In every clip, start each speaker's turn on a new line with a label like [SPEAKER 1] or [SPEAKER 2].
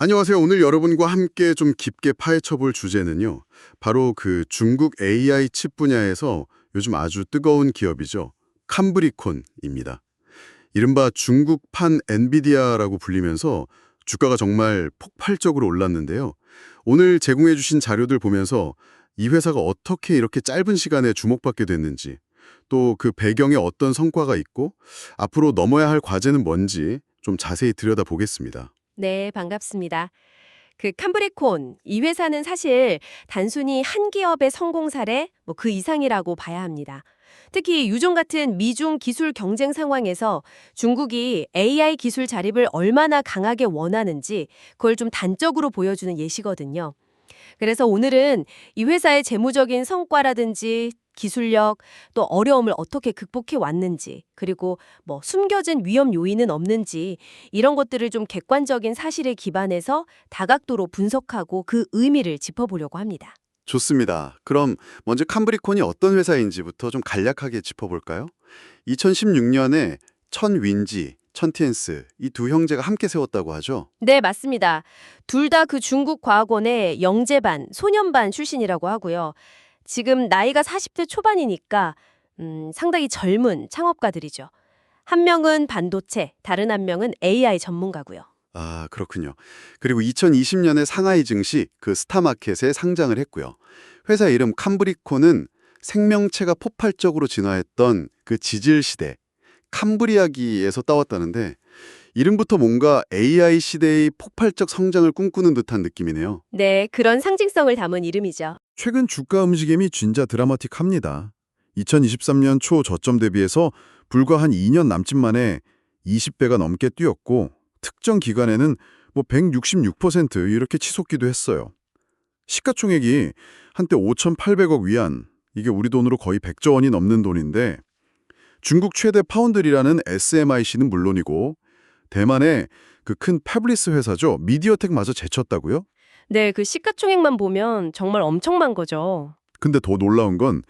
[SPEAKER 1] 안녕하세요. 오늘 여러분과 함께 좀 깊게 파헤쳐 볼 주제는요. 바로 그 중국 AI 칩 분야에서 요즘 아주 뜨거운 기업이죠. 캄브리콘입니다. 이른바 중국판 엔비디아라고 불리면서 주가가 정말 폭발적으로 올랐는데요. 오늘 제공해 주신 자료들 보면서 이 회사가 어떻게 이렇게 짧은 시간에 주목받게 됐는지, 또 그 배경에 어떤 성과가 있고 앞으로 넘어야 할 과제는 뭔지 좀 자세히 들여다보겠습니다.
[SPEAKER 2] 네, 반갑습니다. 그 캄브리콘, 이 회사는 사실 단순히 한 기업의 성공 사례, 그 이상이라고 봐야 합니다. 특히 유종 같은 미중 기술 경쟁 상황에서 중국이 AI 기술 자립을 얼마나 강하게 원하는지 그걸 좀 단적으로 보여주는 예시거든요. 그래서 오늘은 이 회사의 재무적인 성과라든지 기술력, 또 어려움을 어떻게 극복해 왔는지, 그리고 숨겨진 위험 요인은 없는지 이런 것들을 좀 객관적인 사실에 기반해서 다각도로 분석하고 그 의미를 짚어보려고 합니다.
[SPEAKER 1] 좋습니다. 그럼 먼저 캄브리콘이 어떤 회사인지부터 좀 간략하게 짚어볼까요? 2016년에 천윈지, 천티엔스 이 두 형제가 함께 세웠다고 하죠.
[SPEAKER 2] 네, 맞습니다. 둘 다 그 중국 과학원의 영재반, 소년반 출신이라고 하고요. 지금 나이가 40대 초반이니까 상당히 젊은 창업가들이죠. 한 명은 반도체, 다른 한 명은 AI 전문가고요.
[SPEAKER 1] 아, 그렇군요. 그리고 2020년에 상하이 증시 그 스타마켓에 상장을 했고요. 회사 이름 캄브리콘은 생명체가 폭발적으로 진화했던 그 지질 시대, 캄브리아기에서 따왔다는데 이름부터 뭔가 AI 시대의 폭발적 성장을 꿈꾸는 듯한 느낌이네요.
[SPEAKER 2] 네, 그런 상징성을 담은 이름이죠.
[SPEAKER 3] 최근 주가 움직임이 진짜 드라마틱합니다. 2023년 초 저점 대비해서 불과 한 2년 남짓 만에 20배가 넘게 뛰었고 특정 기간에는 166% 이렇게 치솟기도 했어요. 시가총액이 한때 5,800억 위안, 이게 우리 돈으로 거의 100조 원이 넘는 돈인데 중국 최대 파운드리라는 SMIC는 물론이고 대만의 그 큰 패블리스 회사죠. 미디어텍마저 제쳤다고요?
[SPEAKER 2] 네, 그 시가총액만 보면 정말 엄청난 거죠.
[SPEAKER 3] 근데 더 놀라운 건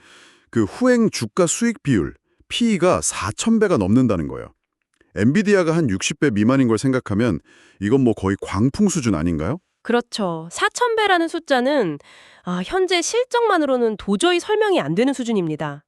[SPEAKER 3] 그 후행 주가 수익 비율, PE가 4,000배가 넘는다는 거예요. 엔비디아가 한 60배 미만인 걸 생각하면 이건 거의 광풍 수준 아닌가요?
[SPEAKER 2] 그렇죠. 4,000배라는 숫자는 현재 실적만으로는 도저히 설명이 안 되는 수준입니다.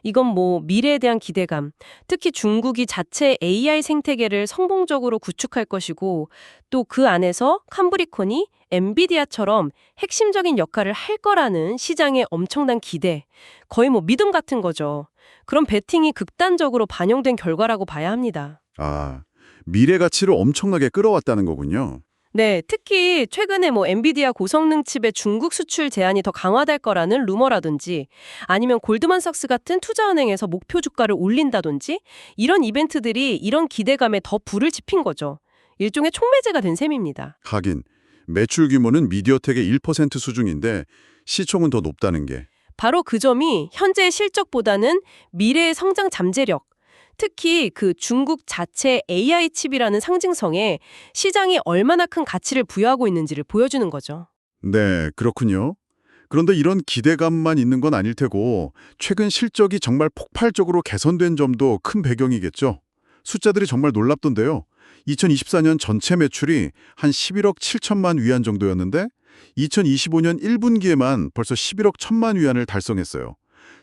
[SPEAKER 2] 이건 미래에 대한 기대감, 특히 중국이 자체 AI 생태계를 성공적으로 구축할 것이고 또 그 안에서 캄브리콘이 엔비디아처럼 핵심적인 역할을 할 거라는 시장의 엄청난 기대, 거의 믿음 같은 거죠. 그런 베팅이 극단적으로 반영된 결과라고 봐야 합니다.
[SPEAKER 3] 아, 미래 가치를 엄청나게 끌어왔다는 거군요.
[SPEAKER 2] 네, 특히 최근에 엔비디아 고성능 칩의 중국 수출 제한이 더 강화될 거라는 루머라든지 아니면 골드만삭스 같은 투자은행에서 목표 주가를 올린다든지 이런 이벤트들이 이런 기대감에 더 불을 지핀 거죠. 일종의 촉매제가 된 셈입니다.
[SPEAKER 3] 하긴 매출 규모는 미디어텍의 1% 수준인데 시총은 더 높다는 게
[SPEAKER 2] 바로 그 점이 현재의 실적보다는 미래의 성장 잠재력, 특히 그 중국 자체 AI 칩이라는 상징성에 시장이 얼마나 큰 가치를 부여하고 있는지를 보여주는 거죠.
[SPEAKER 3] 네, 그렇군요. 그런데 이런 기대감만 있는 건 아닐 테고 최근 실적이 정말 폭발적으로 개선된 점도 큰 배경이겠죠. 숫자들이 정말 놀랍던데요. 2024년 전체 매출이 한 11억 7천만 위안 정도였는데 2025년 1분기에만 벌써 11억 1천만 위안을 달성했어요.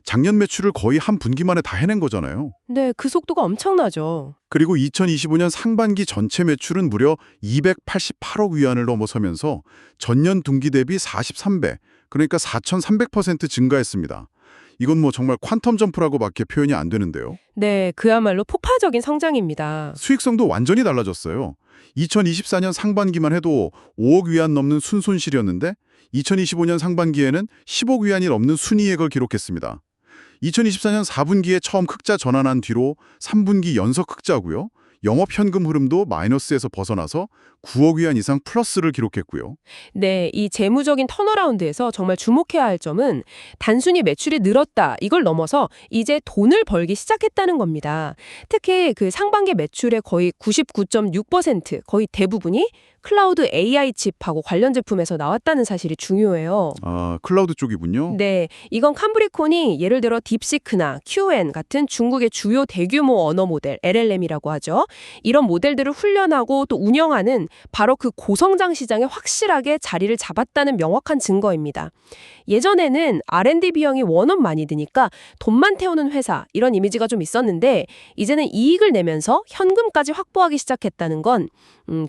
[SPEAKER 3] 작년 매출을 거의 한 분기 만에 다 해낸 거잖아요.
[SPEAKER 2] 네, 그 속도가 엄청나죠.
[SPEAKER 3] 그리고 2025년 상반기 전체 매출은 무려 288억 위안을 넘어서면서 전년 동기 대비 43배, 그러니까 4,300% 증가했습니다. 이건 정말 퀀텀 점프라고밖에 표현이 안 되는데요.
[SPEAKER 2] 네, 그야말로 폭발적인 성장입니다.
[SPEAKER 3] 수익성도 완전히 달라졌어요. 2024년 상반기만 해도 5억 위안 넘는 순손실이었는데 2025년 상반기에는 10억 위안이 넘는 순이익을 기록했습니다. 2024년 4분기에 처음 흑자 전환한 뒤로 3분기 연속 흑자고요. 영업 현금 흐름도 마이너스에서 벗어나서 9억 위안 이상 플러스를 기록했고요.
[SPEAKER 2] 네, 이 재무적인 턴어라운드에서 정말 주목해야 할 점은 단순히 매출이 늘었다 이걸 넘어서 이제 돈을 벌기 시작했다는 겁니다. 특히 그 상반기 매출의 거의 99.6%, 거의 대부분이 클라우드 AI 칩하고 관련 제품에서 나왔다는 사실이 중요해요.
[SPEAKER 3] 아, 클라우드 쪽이군요.
[SPEAKER 2] 네, 이건 캄브리콘이 예를 들어 딥시크나 QN 같은 중국의 주요 대규모 언어 모델 LLM이라고 하죠. 이런 모델들을 훈련하고 또 운영하는 바로 그 고성장 시장에 확실하게 자리를 잡았다는 명확한 증거입니다. 예전에는 R&D 비용이 워낙 많이 드니까 돈만 태우는 회사 이런 이미지가 좀 있었는데 이제는 이익을 내면서 현금까지 확보하기 시작했다는 건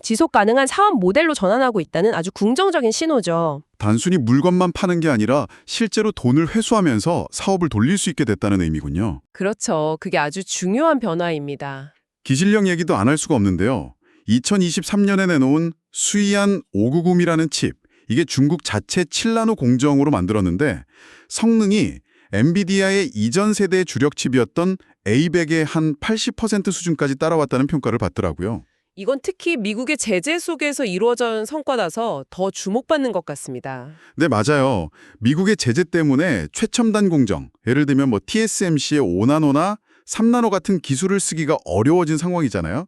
[SPEAKER 2] 지속 가능한 사업 모델로 전환하고 있다는 아주 긍정적인 신호죠.
[SPEAKER 3] 단순히 물건만 파는 게 아니라 실제로 돈을 회수하면서 사업을 돌릴 수 있게 됐다는 의미군요.
[SPEAKER 2] 그렇죠. 그게 아주 중요한 변화입니다.
[SPEAKER 3] 기술력 얘기도 안 할 수가 없는데요. 2023년에 내놓은 수이안 590이라는 칩, 이게 중국 자체 7나노 공정으로 만들었는데 성능이 엔비디아의 이전 세대의 주력 칩이었던 A100의 한 80% 수준까지 따라왔다는 평가를 받더라고요.
[SPEAKER 2] 이건 특히 미국의 제재 속에서 이루어진 성과라서 더 주목받는 것 같습니다.
[SPEAKER 3] 네, 맞아요. 미국의 제재 때문에 최첨단 공정, 예를 들면 TSMC의 5나노나 3나노 같은 기술을 쓰기가 어려워진 상황이잖아요.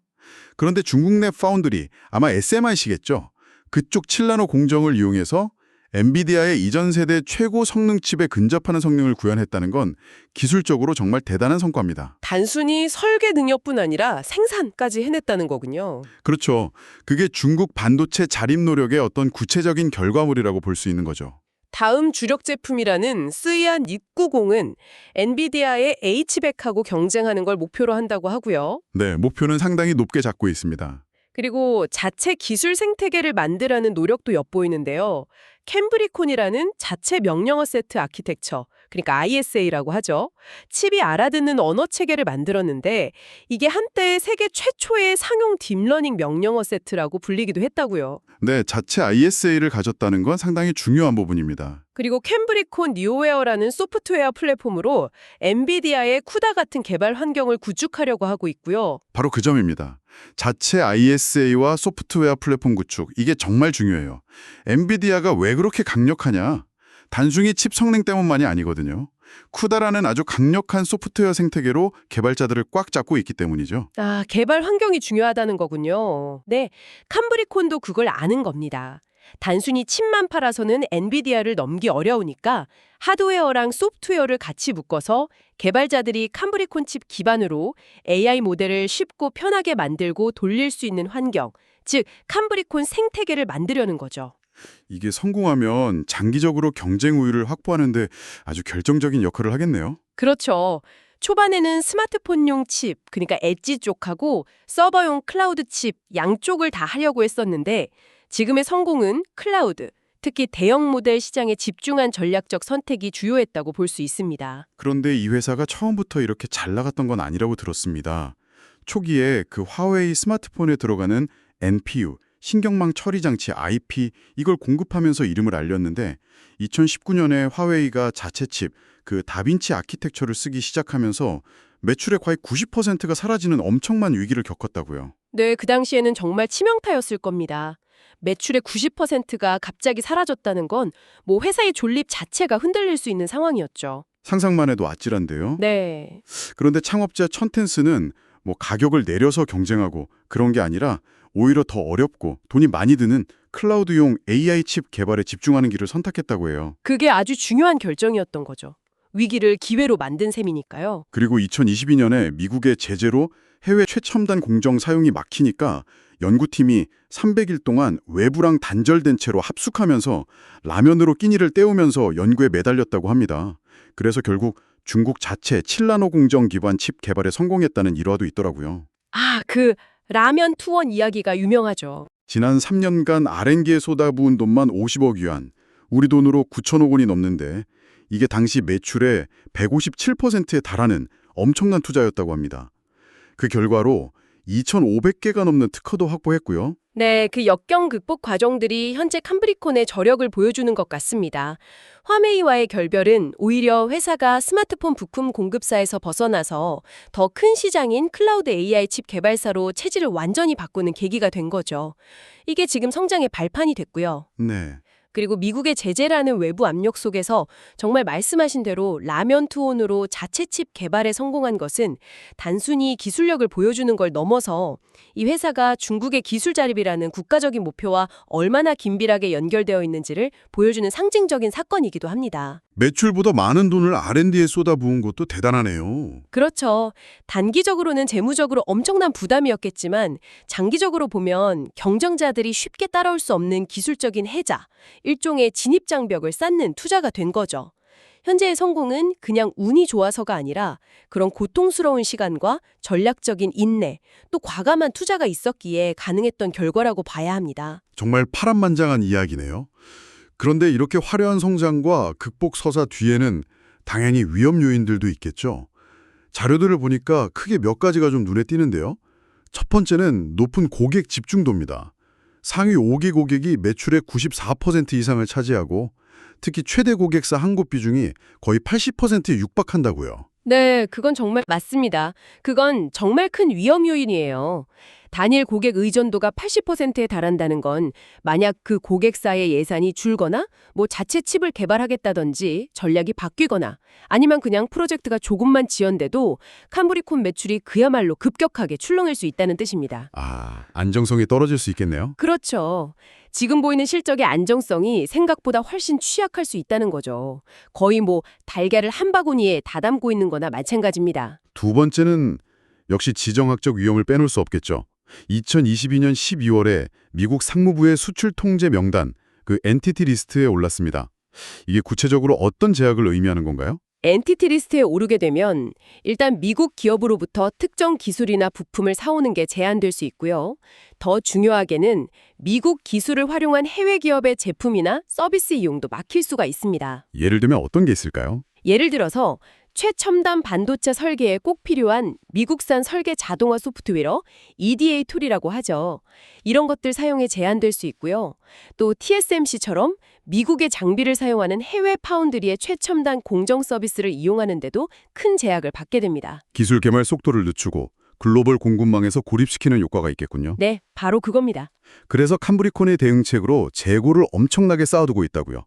[SPEAKER 3] 그런데 중국 내 파운드리, 아마 SMIC겠죠. 그쪽 7나노 공정을 이용해서 엔비디아의 이전 세대 최고 성능 칩에 근접하는 성능을 구현했다는 건 기술적으로 정말 대단한 성과입니다.
[SPEAKER 2] 단순히 설계 능력뿐 아니라 생산까지 해냈다는 거군요.
[SPEAKER 3] 그렇죠. 그게 중국 반도체 자립 노력의 어떤 구체적인 결과물이라고 볼 수 있는 거죠.
[SPEAKER 2] 다음 주력 제품이라는 스이안 690은 엔비디아의 H100하고 경쟁하는 걸 목표로 한다고 하고요.
[SPEAKER 3] 네, 목표는 상당히 높게 잡고 있습니다.
[SPEAKER 2] 그리고 자체 기술 생태계를 만들라는 노력도 엿보이는데요. 캠브리콘이라는 자체 명령어 세트 아키텍처, 그러니까 ISA라고 하죠. 칩이 알아듣는 언어 체계를 만들었는데 이게 한때 세계 최초의 상용 딥러닝 명령어 세트라고 불리기도 했다고요.
[SPEAKER 3] 네, 자체 ISA를 가졌다는 건 상당히 중요한 부분입니다.
[SPEAKER 2] 그리고 캠브리콘 뉴웨어라는 소프트웨어 플랫폼으로 엔비디아의 쿠다 같은 개발 환경을 구축하려고 하고 있고요.
[SPEAKER 3] 바로 그 점입니다. 자체 ISA와 소프트웨어 플랫폼 구축, 이게 정말 중요해요. 엔비디아가 왜 그렇게 강력하냐? 단순히 칩 성능 때문만이 아니거든요. 쿠다라는 아주 강력한 소프트웨어 생태계로 개발자들을 꽉 잡고 있기 때문이죠.
[SPEAKER 2] 아, 개발 환경이 중요하다는 거군요. 네, 캠브리콘도 그걸 아는 겁니다. 단순히 칩만 팔아서는 엔비디아를 넘기 어려우니까 하드웨어랑 소프트웨어를 같이 묶어서 개발자들이 캠브리콘 칩 기반으로 AI 모델을 쉽고 편하게 만들고 돌릴 수 있는 환경, 즉 캠브리콘 생태계를 만들려는 거죠.
[SPEAKER 3] 이게 성공하면 장기적으로 경쟁 우위를 확보하는데 아주 결정적인 역할을 하겠네요.
[SPEAKER 2] 그렇죠. 초반에는 스마트폰용 칩, 그러니까 엣지 쪽하고 서버용 클라우드 칩 양쪽을 다 하려고 했었는데 지금의 성공은 클라우드, 특히 대형 모델 시장에 집중한 전략적 선택이 주요했다고 볼 수 있습니다.
[SPEAKER 3] 그런데 이 회사가 처음부터 이렇게 잘 나갔던 건 아니라고 들었습니다. 초기에 그 화웨이 스마트폰에 들어가는 NPU, 신경망 처리 장치 IP, 이걸 공급하면서 이름을 알렸는데 2019년에 화웨이가 자체 칩, 그 다빈치 아키텍처를 쓰기 시작하면서 매출의 거의 90%가 사라지는 엄청난 위기를 겪었다고요.
[SPEAKER 2] 네, 그 당시에는 정말 치명타였을 겁니다. 매출의 90%가 갑자기 사라졌다는 건 회사의 존립 자체가 흔들릴 수 있는 상황이었죠.
[SPEAKER 3] 상상만 해도 아찔한데요.
[SPEAKER 2] 네.
[SPEAKER 3] 그런데 창업자 천텐스는 가격을 내려서 경쟁하고 그런 게 아니라 오히려 더 어렵고 돈이 많이 드는 클라우드용 AI 칩 개발에 집중하는 길을 선택했다고 해요.
[SPEAKER 2] 그게 아주 중요한 결정이었던 거죠. 위기를 기회로 만든 셈이니까요.
[SPEAKER 3] 그리고 2022년에 미국의 제재로 해외 최첨단 공정 사용이 막히니까 연구팀이 300일 동안 외부랑 단절된 채로 합숙하면서 라면으로 끼니를 때우면서 연구에 매달렸다고 합니다. 그래서 결국 중국 자체 7나노 공정 기반 칩 개발에 성공했다는 일화도 있더라고요.
[SPEAKER 2] 아, 그 라면 투원 이야기가 유명하죠.
[SPEAKER 3] 지난 3년간 R&D에 쏟아부은 돈만 50억 위안, 우리 돈으로 9천억 원이 넘는데 이게 당시 매출의 157%에 달하는 엄청난 투자였다고 합니다. 그 결과로 2,500개가 넘는 특허도 확보했고요.
[SPEAKER 2] 네, 그 역경 극복 과정들이 현재 캠브리콘의 저력을 보여주는 것 같습니다. 화웨이와의 결별은 오히려 회사가 스마트폰 부품 공급사에서 벗어나서 더 큰 시장인 클라우드 AI 칩 개발사로 체질을 완전히 바꾸는 계기가 된 거죠. 이게 지금 성장의 발판이 됐고요.
[SPEAKER 3] 네.
[SPEAKER 2] 그리고 미국의 제재라는 외부 압력 속에서 정말 말씀하신 대로 라면 투혼으로 자체 칩 개발에 성공한 것은 단순히 기술력을 보여주는 걸 넘어서 이 회사가 중국의 기술 자립이라는 국가적인 목표와 얼마나 긴밀하게 연결되어 있는지를 보여주는 상징적인 사건이기도 합니다.
[SPEAKER 3] 매출보다 많은 돈을 R&D에 쏟아부은 것도 대단하네요.
[SPEAKER 2] 그렇죠. 단기적으로는 재무적으로 엄청난 부담이었겠지만 장기적으로 보면 경쟁자들이 쉽게 따라올 수 없는 기술적인 해자, 일종의 진입장벽을 쌓는 투자가 된 거죠. 현재의 성공은 그냥 운이 좋아서가 아니라 그런 고통스러운 시간과 전략적인 인내, 또 과감한 투자가 있었기에 가능했던 결과라고 봐야 합니다.
[SPEAKER 3] 정말 파란만장한 이야기네요. 그런데 이렇게 화려한 성장과 극복 서사 뒤에는 당연히 위험 요인들도 있겠죠. 자료들을 보니까 크게 몇 가지가 좀 눈에 띄는데요. 첫 번째는 높은 고객 집중도입니다. 상위 5개 고객이 매출의 94% 이상을 차지하고 특히 최대 고객사 한 곳 비중이 거의 80%에 육박한다고요.
[SPEAKER 2] 네, 그건 정말 맞습니다. 그건 정말 큰 위험 요인이에요. 단일 고객 의존도가 80%에 달한다는 건 만약 그 고객사의 예산이 줄거나 자체 칩을 개발하겠다든지 전략이 바뀌거나 아니면 그냥 프로젝트가 조금만 지연돼도 캄브리콘 매출이 그야말로 급격하게 출렁일 수 있다는 뜻입니다.
[SPEAKER 3] 안정성이 떨어질 수 있겠네요.
[SPEAKER 2] 그렇죠. 지금 보이는 실적의 안정성이 생각보다 훨씬 취약할 수 있다는 거죠. 거의 달걀을 한 바구니에 다 담고 있는 거나 마찬가지입니다.
[SPEAKER 3] 두 번째는 역시 지정학적 위험을 빼놓을 수 없겠죠. 2022년 12월에 미국 상무부의 수출 통제 명단, 그 엔티티 리스트에 올랐습니다. 이게 구체적으로 어떤 제약을 의미하는 건가요?
[SPEAKER 2] 엔티티 리스트에 오르게 되면 일단 미국 기업으로부터 특정 기술이나 부품을 사오는 게 제한될 수 있고요. 더 중요하게는 미국 기술을 활용한 해외 기업의 제품이나 서비스 이용도 막힐 수가 있습니다.
[SPEAKER 3] 예를 들면 어떤 게 있을까요?
[SPEAKER 2] 예를 들어서 최첨단 반도체 설계에 꼭 필요한 미국산 설계 자동화 소프트웨어 EDA 툴이라고 하죠. 이런 것들 사용에 제한될 수 있고요. 또 TSMC처럼 미국의 장비를 사용하는 해외 파운드리의 최첨단 공정 서비스를 이용하는데도 큰 제약을 받게 됩니다.
[SPEAKER 3] 기술 개발 속도를 늦추고 글로벌 공급망에서 고립시키는 효과가 있겠군요.
[SPEAKER 2] 네, 바로 그겁니다.
[SPEAKER 3] 그래서 캄브리콘의 대응책으로 재고를 엄청나게 쌓아두고 있다고요.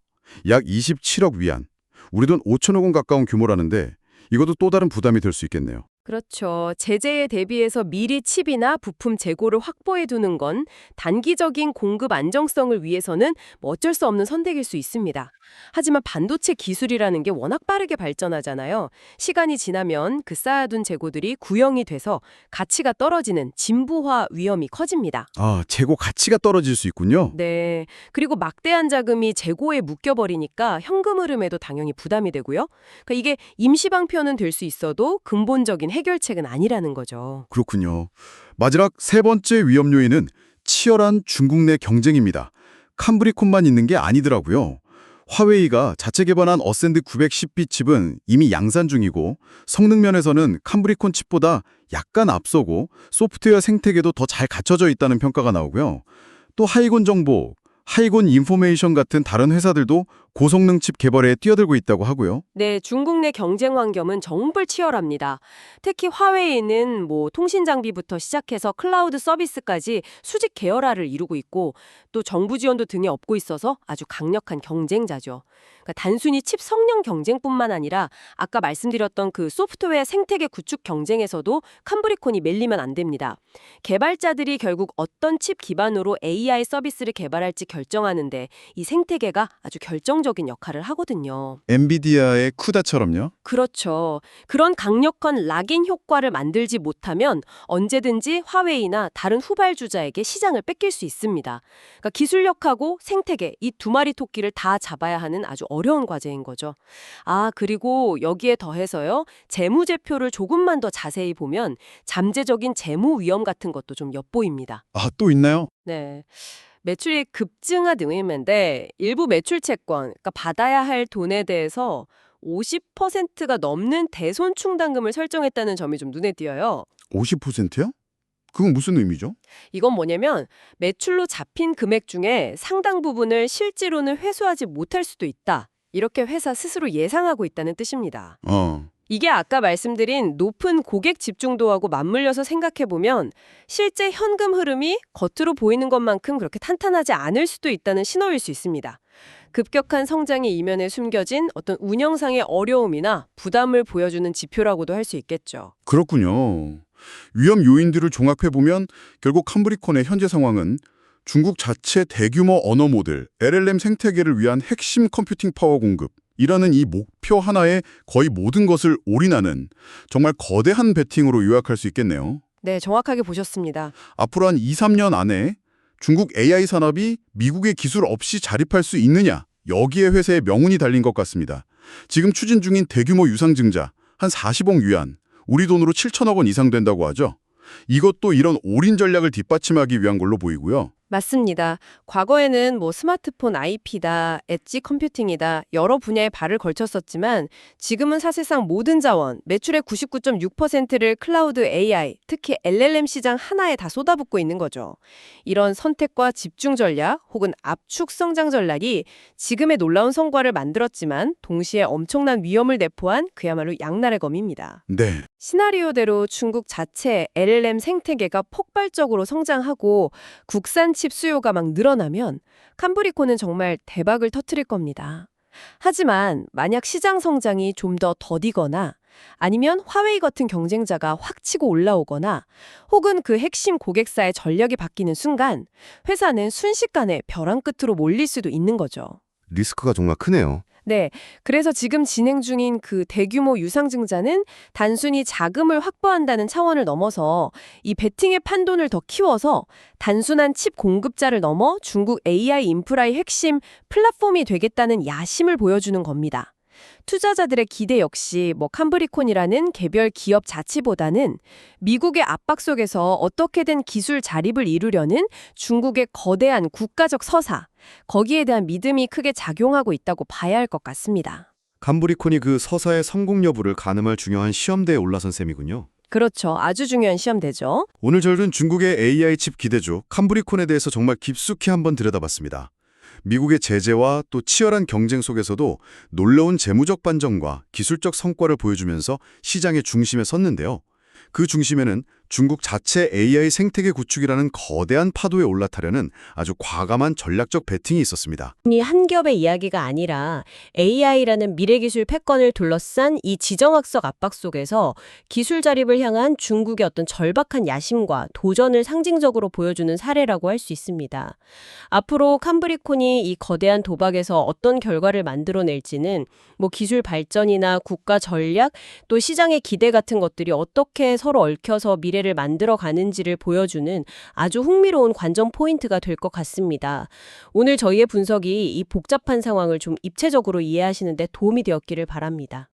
[SPEAKER 3] 약 27억 위안. 우리 돈 5천억 원 가까운 규모라는데 이것도 또 다른 부담이 될 수 있겠네요.
[SPEAKER 2] 그렇죠. 제재에 대비해서 미리 칩이나 부품 재고를 확보해 두는 건 단기적인 공급 안정성을 위해서는 어쩔 수 없는 선택일 수 있습니다. 하지만 반도체 기술이라는 게 워낙 빠르게 발전하잖아요. 시간이 지나면 그 쌓아둔 재고들이 구형이 돼서 가치가 떨어지는 진부화 위험이 커집니다.
[SPEAKER 3] 재고 가치가 떨어질 수 있군요.
[SPEAKER 2] 네. 그리고 막대한 자금이 재고에 묶여버리니까 현금 흐름에도 당연히 부담이 되고요. 그러니까 이게 임시방편은 될 수 있어도 근본적인 해결책은 아니라는 거죠.
[SPEAKER 3] 그렇군요. 마지막 세 번째 위험 요인은 치열한 중국 내 경쟁입니다. 캄브리콘만 있는 게 아니더라고요. 화웨이가 자체 개발한 어센드 910B 칩은 이미 양산 중이고 성능 면에서는 캄브리콘 칩보다 약간 앞서고 소프트웨어 생태계도 더 잘 갖춰져 있다는 평가가 나오고요. 또 하이곤 정보, 하이곤 인포메이션 같은 다른 회사들도 고성능 칩 개발에 뛰어들고 있다고 하고요.
[SPEAKER 2] 네, 중국 내 경쟁 환경은 정말 치열합니다. 특히 화웨이는 통신 장비부터 시작해서 클라우드 서비스까지 수직 계열화를 이루고 있고 또 정부 지원도 등에 업고 있어서 아주 강력한 경쟁자죠. 그러니까 단순히 칩 성능 경쟁뿐만 아니라 아까 말씀드렸던 그 소프트웨어 생태계 구축 경쟁에서도 캄브리콘이 밀리면 안 됩니다. 개발자들이 결국 어떤 칩 기반으로 AI 서비스를 개발할지 결정하는데 이 생태계가 아주 결정적인 역할을 하거든요.
[SPEAKER 3] 엔비디아의 쿠다처럼요?
[SPEAKER 2] 그렇죠. 그런 강력한 락인 효과를 만들지 못하면 언제든지 화웨이나 다른 후발주자에게 시장을 뺏길 수 있습니다. 그러니까 기술력하고 생태계 이 두 마리 토끼를 다 잡아야 하는 아주 어려운 과제인 거죠. 그리고 여기에 더해서요. 재무제표를 조금만 더 자세히 보면 잠재적인 재무 위험 같은 것도 좀 엿보입니다.
[SPEAKER 3] 또 있나요?
[SPEAKER 2] 네. 매출이 급증하등인데 일부 매출 채권, 그러니까 받아야 할 돈에 대해서 50%가 넘는 대손충당금을 설정했다는 점이 좀 눈에 띄어요.
[SPEAKER 3] 50%요? 그건 무슨 의미죠?
[SPEAKER 2] 이건 뭐냐면 매출로 잡힌 금액 중에 상당 부분을 실제로는 회수하지 못할 수도 있다. 이렇게 회사 스스로 예상하고 있다는 뜻입니다. 이게 아까 말씀드린 높은 고객 집중도하고 맞물려서 생각해보면 실제 현금 흐름이 겉으로 보이는 것만큼 그렇게 탄탄하지 않을 수도 있다는 신호일 수 있습니다. 급격한 성장이 이면에 숨겨진 어떤 운영상의 어려움이나 부담을 보여주는 지표라고도 할 수 있겠죠.
[SPEAKER 1] 그렇군요. 위험 요인들을 종합해보면 결국 캄브리콘의 현재 상황은 중국 자체 대규모 언어 모델, LLM 생태계를 위한 핵심 컴퓨팅 파워 공급이라는 이 목표 하나에 거의 모든 것을 올인하는 정말 거대한 베팅으로 요약할 수 있겠네요.
[SPEAKER 2] 네, 정확하게 보셨습니다.
[SPEAKER 1] 앞으로 한 2, 3년 안에 중국 AI 산업이 미국의 기술 없이 자립할 수 있느냐, 여기에 회사의 명운이 달린 것 같습니다. 지금 추진 중인 대규모 유상증자, 한 40억 위안, 우리 돈으로 7천억 원 이상 된다고 하죠. 이것도 이런 올인 전략을 뒷받침하기 위한 걸로 보이고요.
[SPEAKER 2] 맞습니다. 과거에는 스마트폰 IP다, 엣지 컴퓨팅이다 여러 분야에 발을 걸쳤었지만 지금은 사실상 모든 자원, 매출의 99.6%를 클라우드 AI, 특히 LLM 시장 하나에 다 쏟아붓고 있는 거죠. 이런 선택과 집중 전략 혹은 압축 성장 전략이 지금의 놀라운 성과를 만들었지만 동시에 엄청난 위험을 내포한 그야말로 양날의 검입니다.
[SPEAKER 1] 네.
[SPEAKER 2] 시나리오대로 중국 자체 LLM 생태계가 폭발적으로 성장하고 국산 칩 수요가 막 늘어나면 캄브리콘은 정말 대박을 터뜨릴 겁니다. 하지만 만약 시장 성장이 좀 더 더디거나 아니면 화웨이 같은 경쟁자가 확 치고 올라오거나 혹은 그 핵심 고객사의 전략이 바뀌는 순간 회사는 순식간에 벼랑 끝으로 몰릴 수도 있는 거죠.
[SPEAKER 4] 리스크가 정말 크네요.
[SPEAKER 2] 네, 그래서 지금 진행 중인 그 대규모 유상증자는 단순히 자금을 확보한다는 차원을 넘어서 이 베팅의 판돈을 더 키워서 단순한 칩 공급자를 넘어 중국 AI 인프라의 핵심 플랫폼이 되겠다는 야심을 보여주는 겁니다. 투자자들의 기대 역시 캄브리콘이라는 개별 기업 자치보다는 미국의 압박 속에서 어떻게든 기술 자립을 이루려는 중국의 거대한 국가적 서사, 거기에 대한 믿음이 크게 작용하고 있다고 봐야 할 것 같습니다.
[SPEAKER 3] 캄브리콘이 그 서사의 성공 여부를 가늠할 중요한 시험대에 올라선 셈이군요.
[SPEAKER 2] 그렇죠. 아주 중요한 시험대죠.
[SPEAKER 3] 오늘 저희는 중국의 AI 칩 기대주 캄브리콘에 대해서 정말 깊숙이 한번 들여다봤습니다. 미국의 제재와 또 치열한 경쟁 속에서도 놀라운 재무적 반전과 기술적 성과를 보여주면서 시장의 중심에 섰는데요. 그 중심에는 중국 자체 AI 생태계 구축이라는 거대한 파도에 올라타려는 아주 과감한 전략적 베팅이 있었습니다.
[SPEAKER 5] 이 한 겹의 이야기가 아니라 AI라는 미래기술 패권을 둘러싼 이 지정학적 압박 속에서 기술 자립을 향한 중국의 어떤 절박한 야심과 도전을 상징적으로 보여주는 사례라고 할 수 있습니다. 앞으로 캄브리콘이 이 거대한 도박에서 어떤 결과를 만들어낼지는 기술 발전이나 국가 전략, 또 시장의 기대 같은 것들이 어떻게 서로 얽혀서 미래를 만들어 가는지를 보여주는 아주 흥미로운 관전 포인트가 될 것 같습니다. 오늘 저희의 분석이 이 복잡한 상황을 좀 입체적으로 이해하시는 데 도움이 되었기를 바랍니다.